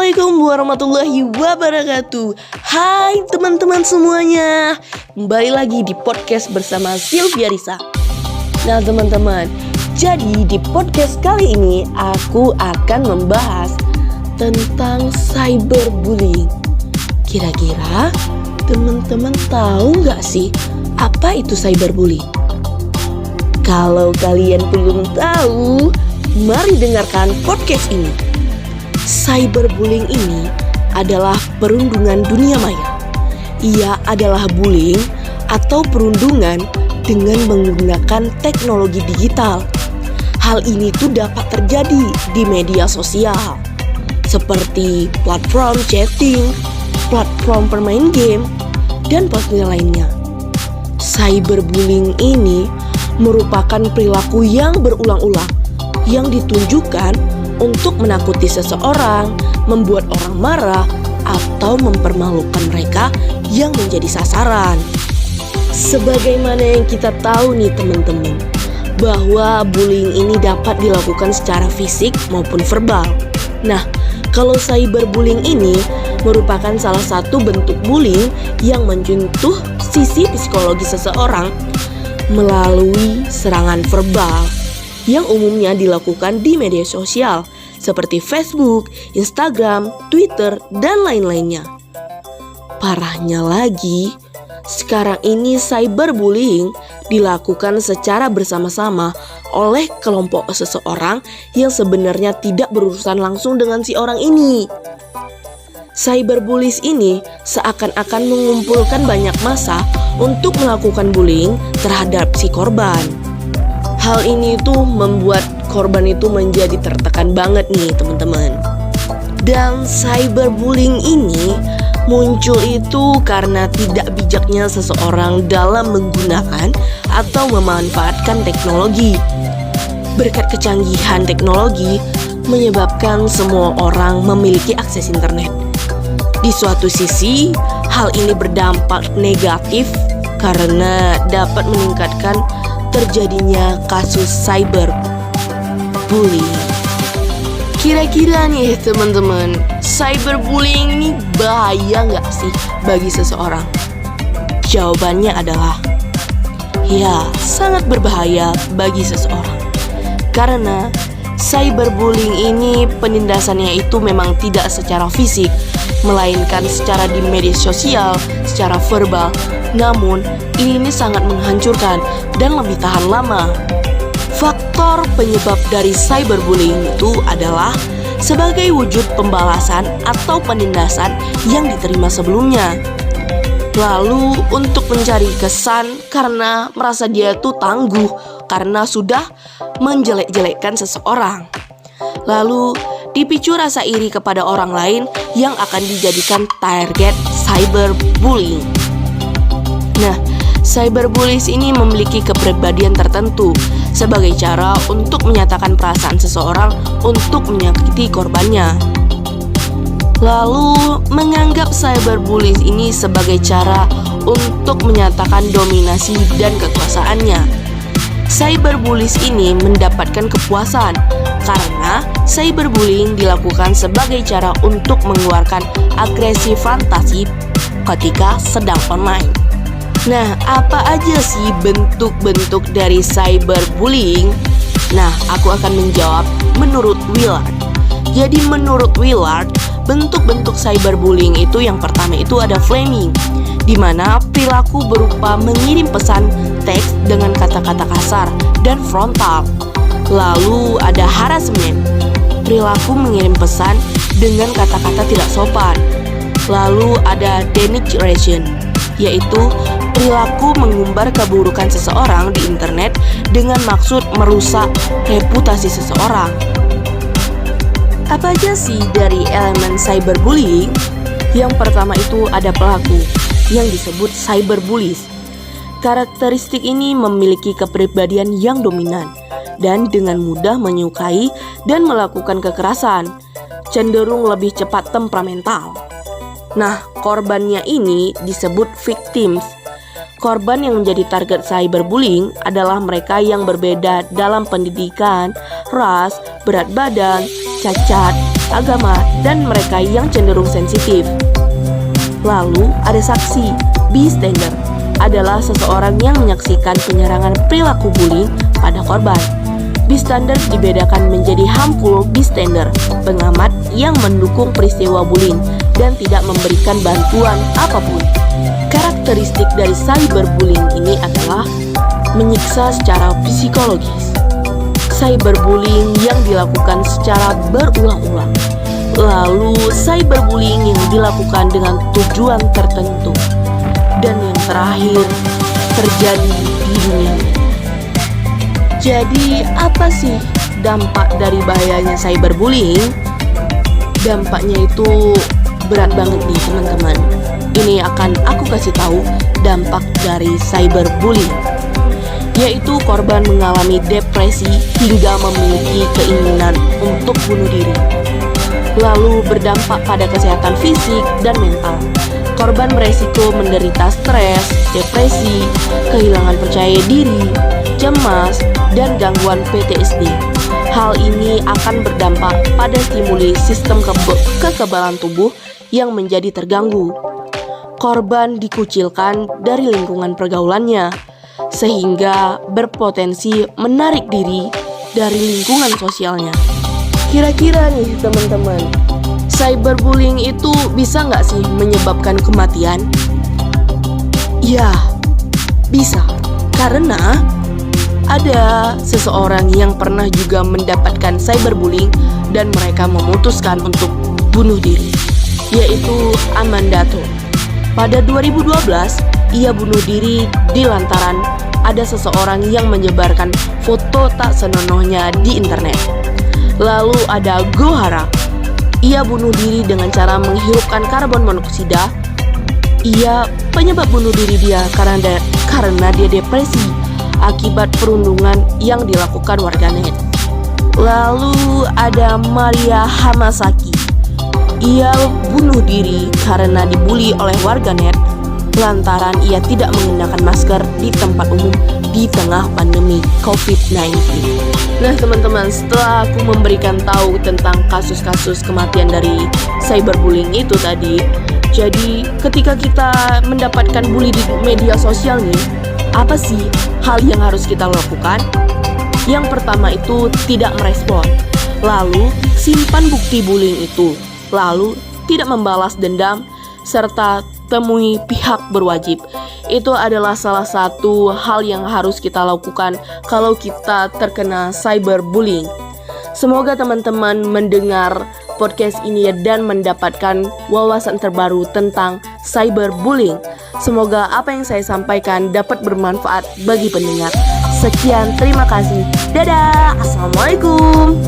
Assalamualaikum warahmatullahi wabarakatuh. Hai teman-teman semuanya, kembali lagi di podcast bersama Sylvia Risa. Nah teman-teman, jadi di podcast kali ini aku akan membahas tentang cyberbullying. Kira-kira teman-teman tahu nggak sih apa itu cyberbullying? Kalau kalian belum tahu, mari dengarkan podcast ini. Cyberbullying ini adalah perundungan dunia maya. Ia adalah bullying atau perundungan dengan menggunakan teknologi digital. Hal ini tuh dapat terjadi di media sosial seperti platform chatting, platform permain game, dan postingan lainnya. Cyberbullying ini merupakan perilaku yang berulang-ulang yang ditunjukkan untuk menakuti seseorang, membuat orang marah, atau mempermalukan mereka yang menjadi sasaran. Sebagaimana yang kita tahu nih teman-teman, bahwa bullying ini dapat dilakukan secara fisik maupun verbal. Nah, kalau cyberbullying ini merupakan salah satu bentuk bullying yang menyentuh sisi psikologi seseorang melalui serangan verbal yang umumnya dilakukan di media sosial seperti Facebook, Instagram, Twitter, dan lain-lainnya. Parahnya lagi, sekarang ini cyberbullying dilakukan secara bersama-sama oleh kelompok seseorang yang sebenarnya tidak berurusan langsung dengan si orang ini. Cyberbullies ini seakan-akan mengumpulkan banyak massa untuk melakukan bullying terhadap si korban. Hal ini tuh membuat korban itu menjadi tertekan banget nih teman-teman. Dan cyberbullying ini muncul itu karena tidak bijaknya seseorang dalam menggunakan atau memanfaatkan teknologi. Berkat kecanggihan teknologi menyebabkan semua orang memiliki akses internet. Di suatu sisi, hal ini berdampak negatif karena dapat meningkatkan terjadinya kasus cyberbullying. Kira-kira nih teman-teman, cyberbullying ini bahaya nggak sih bagi seseorang? Jawabannya adalah ya, sangat berbahaya bagi seseorang. Karena cyberbullying ini penindasannya itu memang tidak secara fisik, melainkan secara di media sosial, secara verbal. Namun, ini sangat menghancurkan dan lebih tahan lama. Faktor penyebab dari cyberbullying itu adalah sebagai wujud pembalasan atau penindasan yang diterima sebelumnya. Lalu, untuk mencari kesan karena merasa dia tuh tangguh karena sudah menjelek-jelekkan seseorang. Lalu, dipicu rasa iri kepada orang lain yang akan dijadikan target cyberbullying. Nah, cyberbullies ini memiliki kepribadian tertentu sebagai cara untuk menyatakan perasaan seseorang untuk menyakiti korbannya. Lalu, menganggap cyberbullies ini sebagai cara untuk menyatakan dominasi dan kekuasaannya. Cyberbullies ini mendapatkan kepuasan karena cyberbullying dilakukan sebagai cara untuk mengeluarkan agresi fantasi ketika sedang online. Nah, apa aja sih bentuk-bentuk dari cyberbullying? Nah, aku akan menjawab menurut Willard. Jadi menurut Willard, bentuk-bentuk cyberbullying itu yang pertama itu ada flaming, di mana perilaku berupa mengirim pesan teks dengan kata-kata kasar dan frontal. Lalu ada harassment, perilaku mengirim pesan dengan kata-kata tidak sopan. Lalu ada denigration, yaitu perilaku mengumbar keburukan seseorang di internet dengan maksud merusak reputasi seseorang. Apa aja sih dari elemen cyberbullying? Yang pertama itu ada pelaku yang disebut cyberbullies. Karakteristik ini memiliki kepribadian yang dominan dan dengan mudah menyukai dan melakukan kekerasan, cenderung lebih cepat temperamental. Nah, korbannya ini disebut victims. Korban yang menjadi target cyberbullying adalah mereka yang berbeda dalam pendidikan, ras, berat badan, cacat, agama, dan mereka yang cenderung sensitif. Lalu ada saksi, bystander, adalah seseorang yang menyaksikan penyerangan perilaku bullying pada korban. Bystander dibedakan menjadi harmful bystander, pengamat yang mendukung peristiwa bullying dan tidak memberikan bantuan apapun. Karakteristik dari cyberbullying ini adalah menyiksa secara psikologis. Cyberbullying yang dilakukan secara berulang-ulang. Lalu cyberbullying yang dilakukan dengan tujuan tertentu. Dan yang terakhir, terjadi di dunia. Jadi apa sih dampak dari bahayanya cyberbullying? Dampaknya itu berat banget nih teman-teman. Ini akan aku kasih tahu dampak dari cyberbullying, yaitu korban mengalami depresi hingga memiliki keinginan untuk bunuh diri. Lalu berdampak pada kesehatan fisik dan mental. Korban beresiko menderita stres, depresi, kehilangan percaya diri, cemas, dan gangguan PTSD. Hal ini akan berdampak pada stimuli sistem kekebalan tubuh yang menjadi terganggu. Korban dikucilkan dari lingkungan pergaulannya, sehingga berpotensi menarik diri dari lingkungan sosialnya. Kira-kira nih teman-teman, cyberbullying itu bisa nggak sih menyebabkan kematian? Ya, bisa. Karena ada seseorang yang pernah juga mendapatkan cyberbullying dan mereka memutuskan untuk bunuh diri, yaitu Amandato. Pada 2012, ia bunuh diri lantaran ada seseorang yang menyebarkan foto tak senonohnya di internet. Lalu ada Gohara. Ia bunuh diri dengan cara menghirupkan karbon monoksida. Penyebab bunuh diri dia karena dia depresi akibat perundungan yang dilakukan warganet. Lalu ada Maria Hamasaki. Ia bunuh diri karena dibully oleh warganet lantaran ia tidak mengenakan masker di tempat umum di tengah pandemi COVID-19. Nah teman-teman, setelah aku memberikan tahu tentang kasus-kasus kematian dari cyberbullying itu tadi, jadi ketika kita mendapatkan bully di media sosial nih, apa sih hal yang harus kita lakukan? Yang pertama itu tidak merespon, lalu simpan bukti bullying itu, lalu tidak membalas dendam, serta temui pihak berwajib. Itu adalah salah satu hal yang harus kita lakukan kalau kita terkena cyberbullying. Semoga teman-teman mendengar podcast ini dan mendapatkan wawasan terbaru tentang cyberbullying. Semoga apa yang saya sampaikan dapat bermanfaat bagi pendengar. Sekian, terima kasih. Dadah, assalamualaikum.